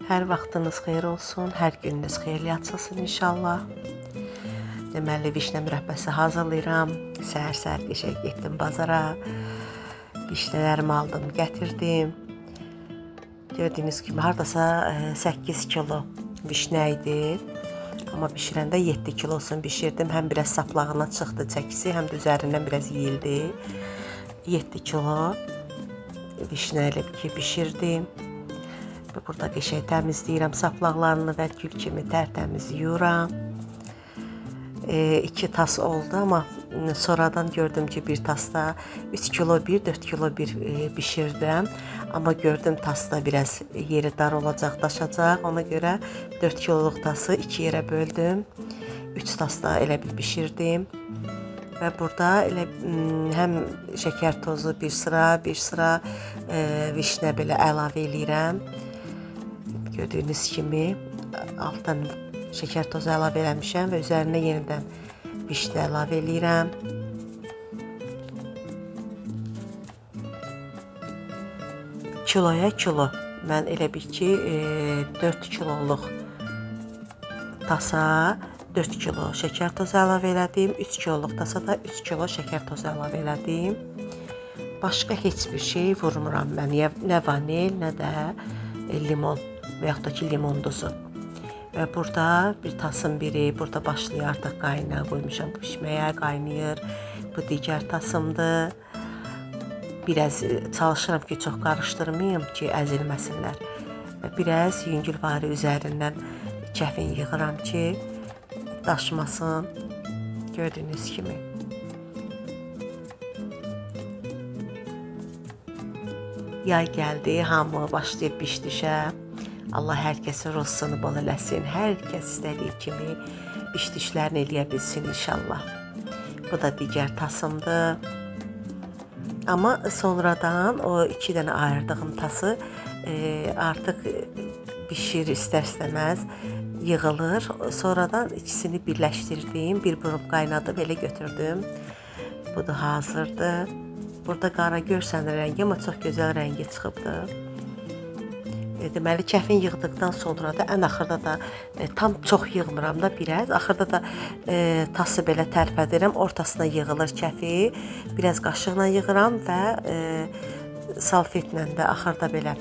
Hər vaxtınız xeyir olsun, hər gününüz xeyirli açılsın inşallah. Deməli, vişnə mürəbbəsi hazırlayıram. Səhər-səhər qəşəng getdim bazara. Vişnələrimi aldım, gətirdim. Gördüyünüz kimi hardasa 8 kilo vişnə idi. Amma bişirəndə 7 kilosunu bişirdim. Həm biraz saplağına çıxdı çəkisi, həm də üzərindən biraz yeyildi. 7 kilo vişnə ilə ki bişirdim. Burada qəşəng təmizləyirəm saplaqlarını və gül kimi tərtəmiz yuyuram. 2 tas oldu, amma sonradan gördüm ki bir tasda 3 kilo 1, 4 kilo 1 bişirdim. Amma gördüm tasda biraz yeri dar olacaq, daşacaq. Ona görə 4 kiloluq tası 2 yerə böldüm. 3 tasda elə bir bişirdim. Və burada elə həm şəkər tozu bir sıra vişnə belə əlavə eləyirəm. Gördüyünüz kimi altdan şəkər tozu əlavə eləmişəm və üzərinə yenidən vişnə əlavə eləyirəm. Kiloya kilo. Mən elə bil ki 4 kiloluq tasa 4 kilo şəkər tozu əlavə elədim. 3 kiloluq tasa da 3 kilo şəkər tozu əlavə elədim. Başqa heç bir şey vurmuram mən. Nə vanil, nə də limon və yaxud da ki limon duzu. Və burada bir tasın biri burada başlayır artıq qaynaya qoymuşam pişməyə, qaynayır. Bu digər tasımdır. Biraz çalışıram ki çox qarışdırmayım ki əzilməsinlər. Və biraz yüngülvari üzərindən kəfin yığıram ki daşmasın. Gördüyünüz kimi. Yay gəldi, hamı başlayır biş-düşə. Allah hər kəsin ruzsunu bol eləsin. Hər kəs istədiyi kimi biş-düşlərini eləyə bilsin inşallah. Bu da digər tasımdır. Amma sonradan o 2 dənə ayırdığım tası artıq bişir istər-istəməz yığılır. Sonradan ikisini birləşdirdim, bir burub qaynadıb elə götürdüm. Bu da hazırdır. Burada qara görsən rəngi, amma çox gözəl rəngi çıxıbdır. Deməli, kəfin yığdıqdan sonra da ən axırda da tam çox yığmıram da biraz. Axırda da tası belə tərpədirəm, ortasına yığılır kəfi. Biraz qaşıqla yığıram və salfetlə də axırda belə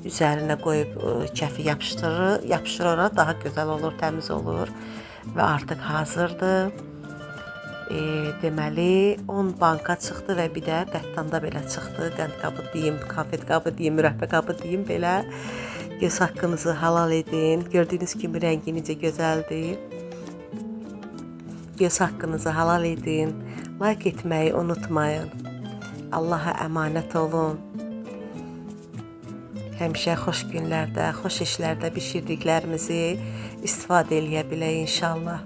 üzərinə qoyub kəfi yapışdırır, daha gözəl olur, təmiz olur və artıq hazırdır. Deməli 10 banka çıxdı və bir də qəttanda belə çıxdı. Qənd qabı deyim, konfet qabı deyim, mürəbbə qabı deyim belə. Göz haqqınızı halal edin. Gördüyünüz kimi rəngi necə gözəldir. Göz haqqınızı halal edin. Like etməyi unutmayın. Allaha əmanət olun. Həmişə xoş günlərdə, xoş işlərdə bişirdiklərimizi istifadə eləyə bilək inşallah.